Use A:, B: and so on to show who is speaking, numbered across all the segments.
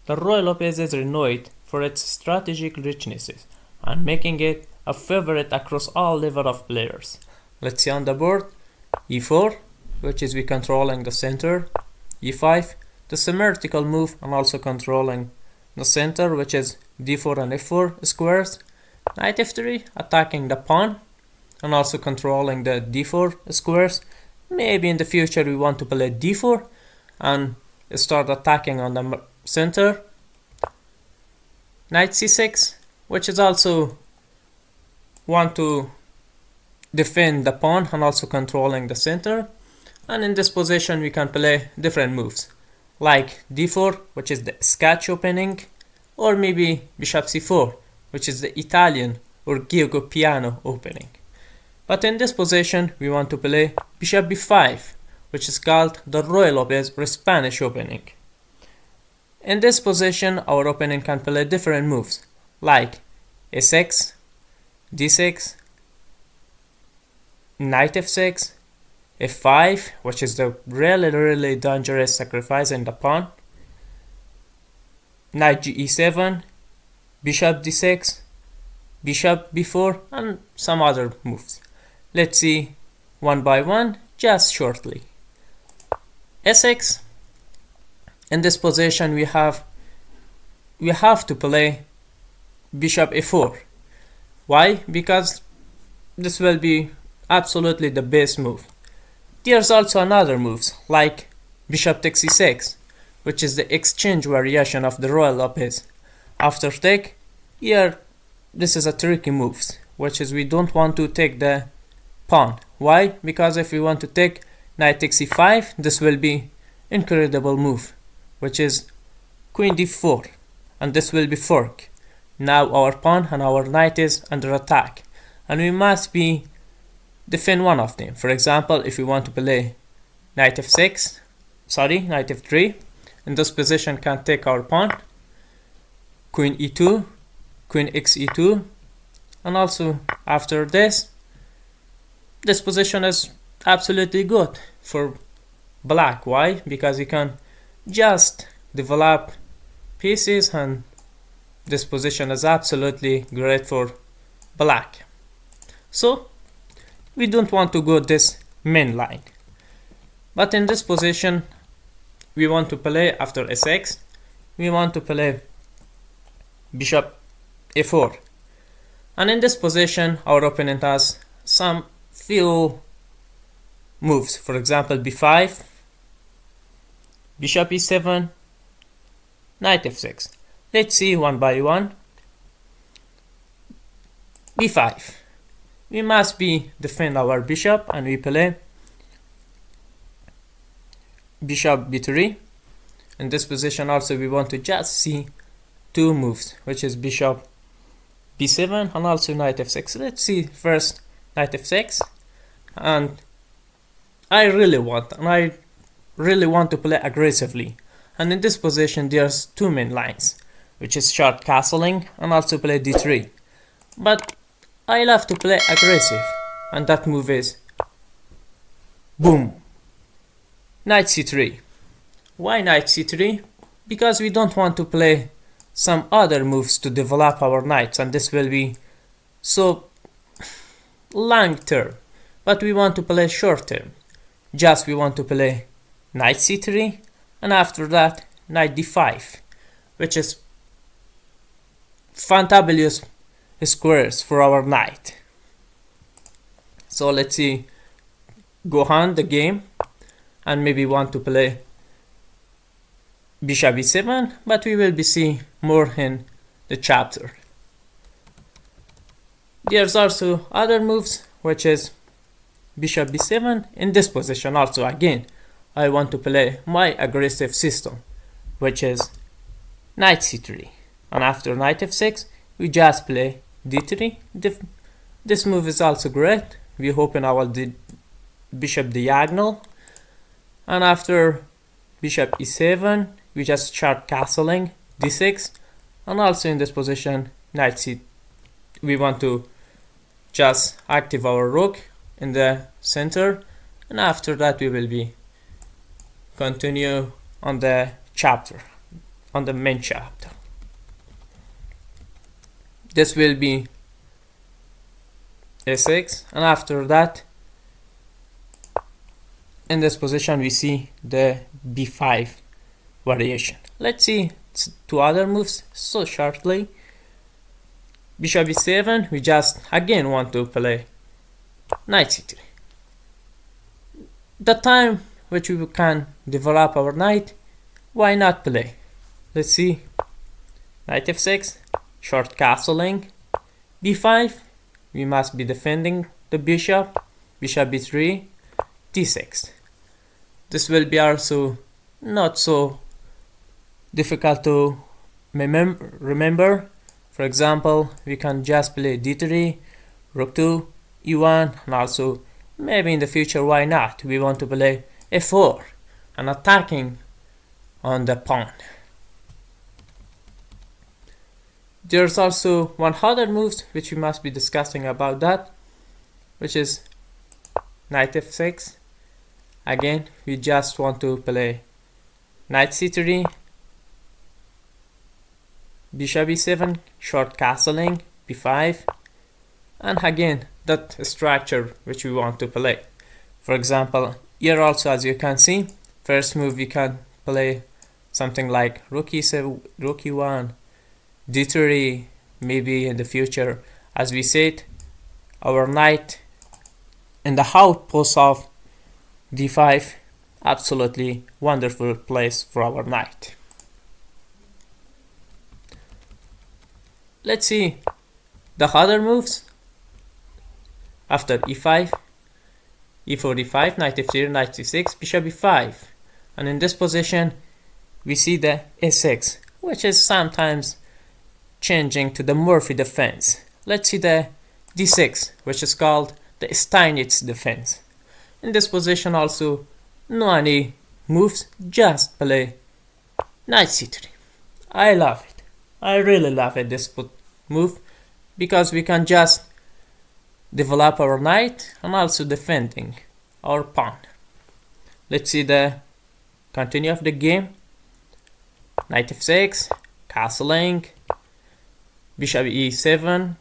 A: The Ruy Lopez is renowned for its strategic richnesses and making it a favorite across all level of players. Let's see on the board: e4, which is we controlling the center; e5, the symmetrical move and also controlling the center, which is d4 and f4 squares; knight f3, attacking the pawn and also controlling the d4 squares. Maybe in the future we want to play d4 and start attacking on the center. Knight c6, which is also want to defend the pawn and also controlling the center. And in this position we can play different moves like d4, which is the sketch opening, or maybe bishop c4, which is the Italian or Gioco piano opening. But in this position we want to play bishop b5, which is called the Ruy Lopez or Spanish opening. In this position our opponent can play different moves like a6, d6, knight f6, f5, which is the really dangerous sacrificing the pawn, knight ge7, bishop d6, bishop b4, and some other moves. Let's see one by one just shortly. a6. In this position we have to play bishop a4. Why? Because this will be absolutely the best move. There's also another moves like bishop takes e6, which is the exchange variation of the Ruy Lopez. After take, here this is a tricky move, which is we don't want to take the pawn. Why? Because if we want to take knight takes e5, this will be incredible move, which is queen d4, and this will be fork. Now our pawn and our knight is under attack, and we must be defend one of them. For example, if we want to play knight f3, in this position can take our pawn, queen e2, queen xe2, and also after this position is absolutely good for black. Why? Because you can just develop pieces, and this position is absolutely great for black. So we don't want to go this main line, but in this position we want to play after a6, we want to play bishop a4, and in this position our opponent has some few moves. For example, b5, bishop e7, knight f6. Let's see one by one. b5, we must be defend our bishop, and we play bishop b3. In this position also we want to just see two moves, which is bishop b7 and also knight f6. Let's see first knight f6, and I really want to play aggressively, and in this position there's two main lines, which is short castling and also play d3, but I love to play aggressive, and that move is boom, knight c3. Why knight c3? Because we don't want to play some other moves to develop our knights, and this will be so long term, but we want to play short term. Just we want to play knight c3, and after that knight d5, which is fantabulous squares for our knight. So let's see, go on the game, and maybe want to play bishop e7, but we will be see more in the chapter. There's also other moves, which is bishop b7. In this position also again I want to play my aggressive system, which is knight c3, and after knight f6 we just play d3. This move is also great. We open our bishop diagonal, and after bishop e7 we just start castling d6, and also in this position knight c, we want to just active our rook in the center, and after that we will be continue on the chapter. on the main chapter. This will be a6, and after that, in this position, we see the b5 variation. Let's see two other moves so shortly. Bishop e7, we just again want to play knight c3. The time which we can develop our knight, why not play? Let's see. Knight f6, short castling. b5, we must be defending the bishop. Bishop b3, d6. This will be also not so difficult to remember. For example, we can just play d3, rook 2, e1, and also maybe in the future, why not? We want to play f4 and attacking on the pawn. There's also one other move which we must be discussing about that, which is knight f6. Again, we just want to play knight c3, bishop e7, short castling, b5, and again that structure which we want to play. For example, here also, as you can see, first move we can play something like rook e7, rook e1, d3, maybe in the future, as we said, our knight in the outpost of d5, absolutely wonderful place for our knight. Let's see the other moves. After e5, e4, e5, knight f3, knight c6, bishop e5, and in this position we see the a6, which is sometimes changing to the Murphy defense. Let's see the d6, which is called the Steinitz defense. In this position also, no any moves, just play knight c3. I love it. I really love it, this move, because we can just develop our knight and also defending our pawn. Let's see the continue of the game. Knight f6, castling, bishop e7,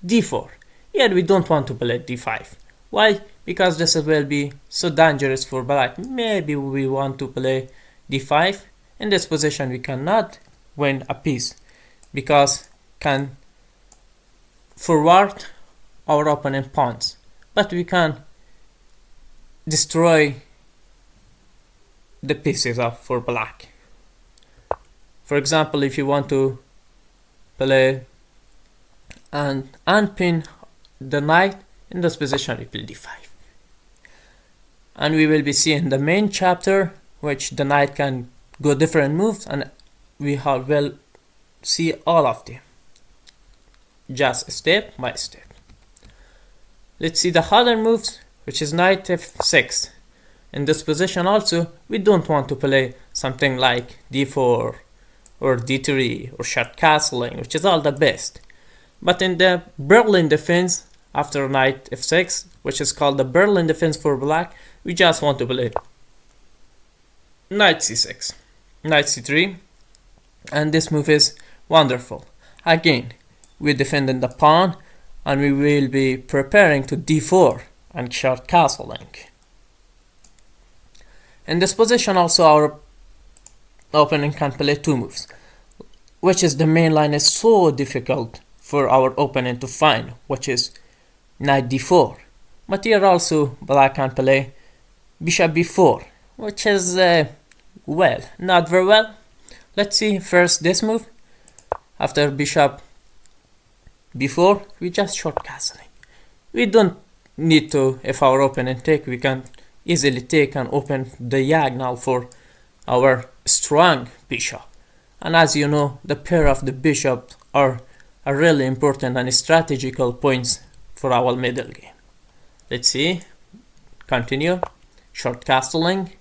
A: d4. Here we don't want to play d5. Why? Because this will be so dangerous for black. Maybe we want to play d5. In this position we cannot win a piece, because can forward our opponent pawns, but we can destroy the pieces of for black. For example, if you want to play and unpin the knight, in this position we play d5, and we will be seeing the main chapter which the knight can go different moves, and we will see all of them just step by step. Let's see the other moves, which is knight f6. In this position also, we don't want to play something like d4 or d3 or short castling, which is all the best. But in the Berlin defense, after knight f6, which is called the Berlin defense for black, we just want to play knight c6, knight c3, and this move is wonderful. Again, we defending the pawn, and we will be preparing to d4 and short castling. In this position also, our opponent can play two moves, which is the main line is so difficult for our opponent to find, which is knight d4. But here also black can play bishop b4, which is well, not very well. Let's see first this move. After bishop b4, we just short castling. We don't need to, if our opponent take, we can easily take and open the diagonal for our strong bishop. And as you know, the pair of the bishops are really important and strategical points for our middle game. Let's see, continue, short castling,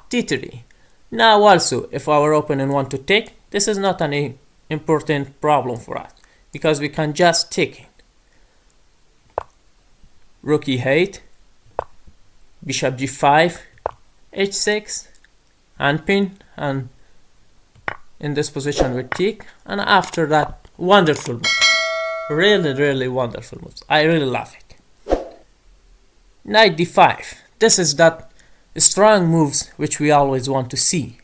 A: d3. Now also, if our opponent want to take, this is not any important problem for us, because we can just take it. Rook e8, bishop g5, h6, and pin, and in this position we take, and after that, wonderful move. Really wonderful moves. I really love it. Knight d5. This is that strong moves which we always want to see.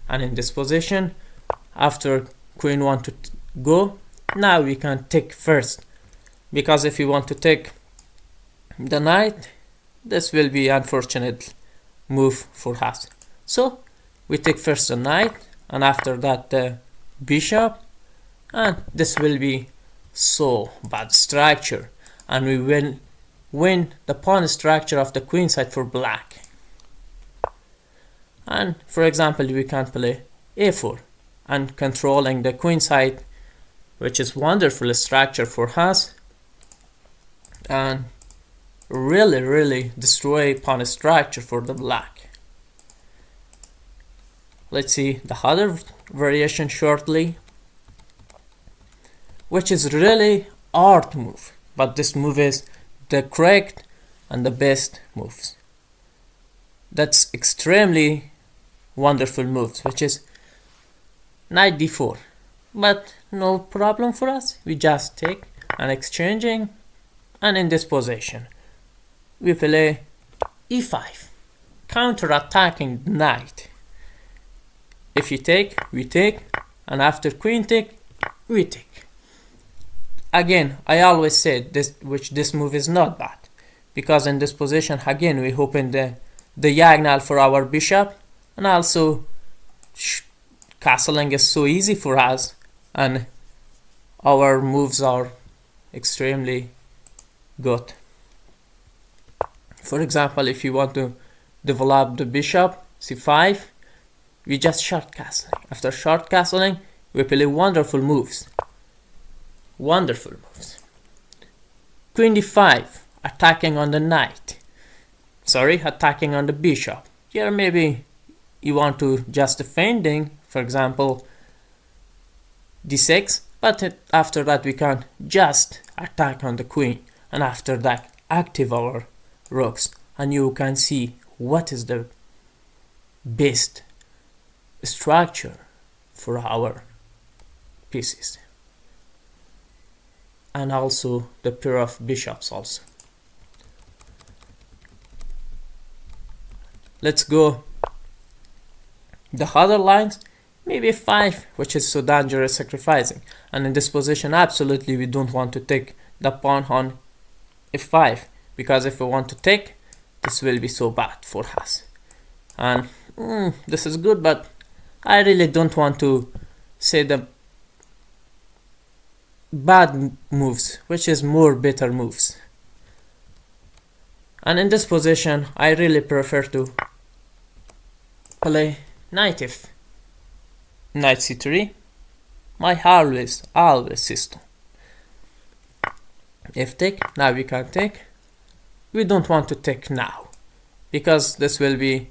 A: And in this position, after queen want to go, now we can take first. Because if you want to take the knight, this will be unfortunate move for us. So we take first the knight, and after that the bishop, and this will be so bad structure, and we will win the pawn structure of the queen side for black. And for example, we can play a4 and controlling the queen side, which is wonderful structure for us, and really destroy pawn structure for the black. Let's see the other variation shortly, which is really art move, but this move is the correct and the best moves. That's extremely wonderful moves, which is knight d4, but no problem for us. We just take and exchanging, and in this position we play e5, counter-attacking the knight. If you take, we take, and after queen take, we take. Again, I always said this move is not bad, because in this position again we open the diagonal for our bishop, and also castling is so easy for us, and our moves are extremely good. For example, if you want to develop the bishop c5, we just short castling. After short castling, we play wonderful moves. Wonderful moves. Queen d5, attacking on the knight. Sorry, attacking on the bishop. Here maybe you want to just defending, for example, d6, but after that we can just attack on the queen, and after that active our rooks, and you can see what is the best structure for our pieces, and also the pair of bishops also. Let's go the other lines, maybe 5, which is so dangerous sacrificing, and in this position absolutely we don't want to take the pawn on f5, because if we want to take, this will be so bad for us. And this is good, but I really don't want to say the bad moves, which is more better moves. And in this position I really prefer to play knight knight c3, my always system. If take, now we can take. We don't want to take now, because this will be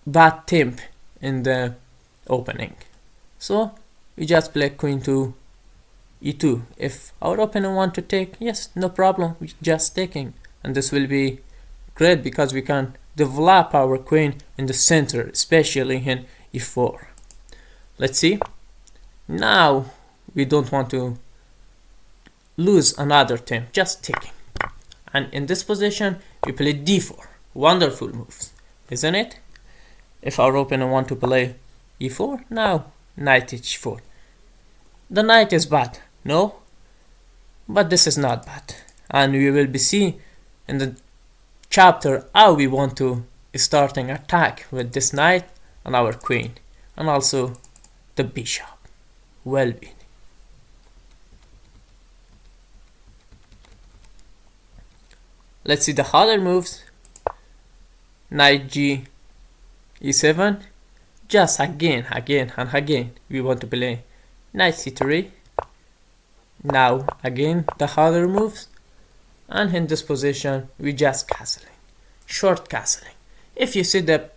A: bad temp in the opening. So we just play queen to e2. If our opponent want to take, yes, no problem, we just taking, and this will be great because we can develop our queen in the center, especially in e4. Let's see. Now we don't want to lose another temp, just taking. And in this position we play d4. Wonderful moves, isn't it? If our opponent want to play e4, now knight h4. The knight is bad, no? But this is not bad. And we will be see in the chapter how we want to starting attack with this knight and our queen, and also the bishop. Well being. Let's see the other moves. Knight g e7. Just again and again we want to play knight c3. Now again the other moves, and in this position we just castling, short castling. If you see the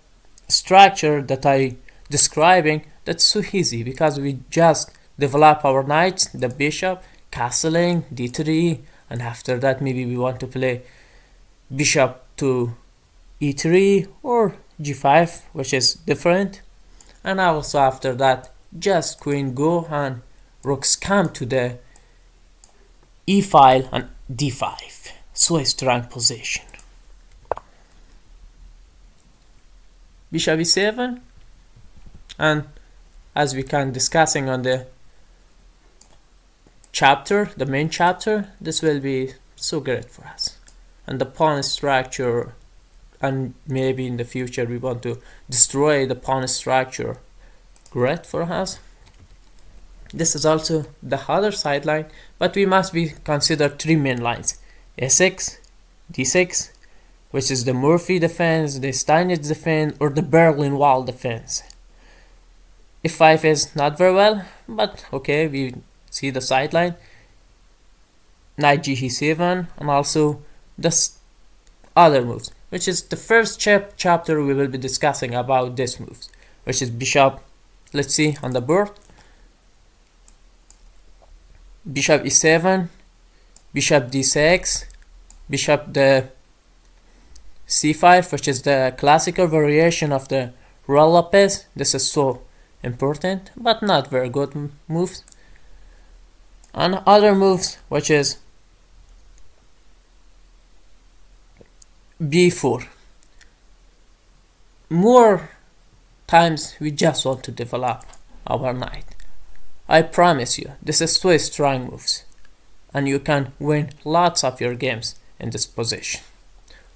A: structure that I describing, that's so easy because we just develop our knights, the bishop, castling, d3, and after that maybe we want to play bishop to e3 or g5, which is different, and also after that just queen go and rooks come to the e file and d5. So a strong position. Bishop e7, and as we can discussing on the chapter, the main chapter, this will be so great for us. And the pawn structure, and maybe in the future we want to destroy the pawn structure, great for us. This is also the other sideline, but we must be consider three main lines: a6, d6, which is the Murphy defense, the Steinitz defense, or the Berlin Wall defense. f5 is not very well, but okay, we see the sideline. Knight g7, and also the other moves, which is the first chapter we will be discussing about these moves, which is bishop, let's see on the board, bishop e7, bishop d6, bishop the c5, which is the classical variation of the Ruy Lopez. This is so important, but not very good moves. And other moves, which is b4. More times we just want to develop our knight. I promise you, this is so strong moves, and you can win lots of your games in this position.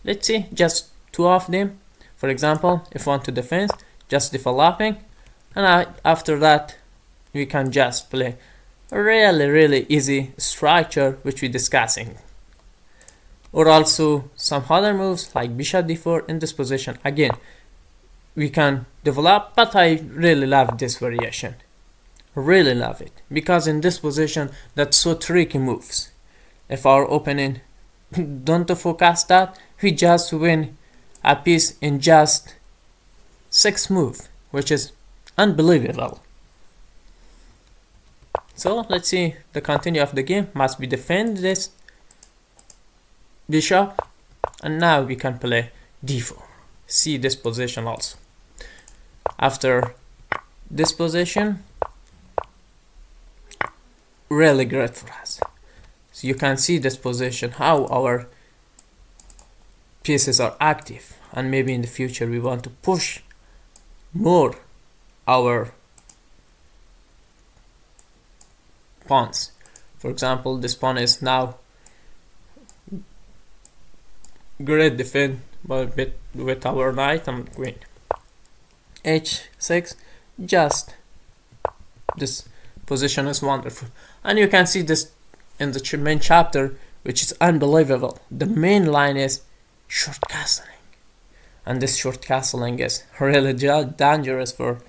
A: Let's see just two of them. For example, if we want to defend, just developing, and after that we can just play a really easy structure which we're discussing. Or also some other moves like bishop d4 in this position. Again, we can develop, but I really love this variation. Really love it, because in this position that's so tricky moves. If our opponent don't focus that, we just win a piece in just 6 moves, which is unbelievable. So let's see the continue of the game. Must be defend this bishop, and now we can play d4. See this position also. After this position, really great for us. So you can see this position, how our pieces are active, and maybe in the future we want to push more our pawns. For example, this pawn is now great defend with our knight and queen. h6, just this position is wonderful, and you can see this in the main chapter, which is unbelievable. The main line is short castling, and this short castling is really dangerous for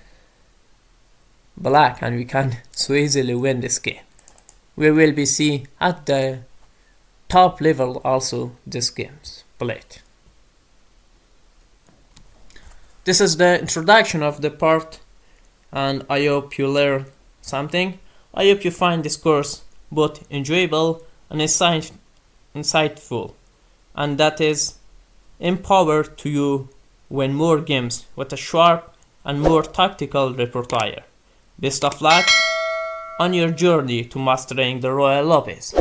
A: black, and we can so easily win this game. We will be see at the top level also this game's played. This is the introduction of the part, and I hope you learn something. I hope you find this course both enjoyable and insightful, and that is empower to you win more games with a sharp and more tactical repertoire. Best of luck on your journey to mastering the Ruy Lopez.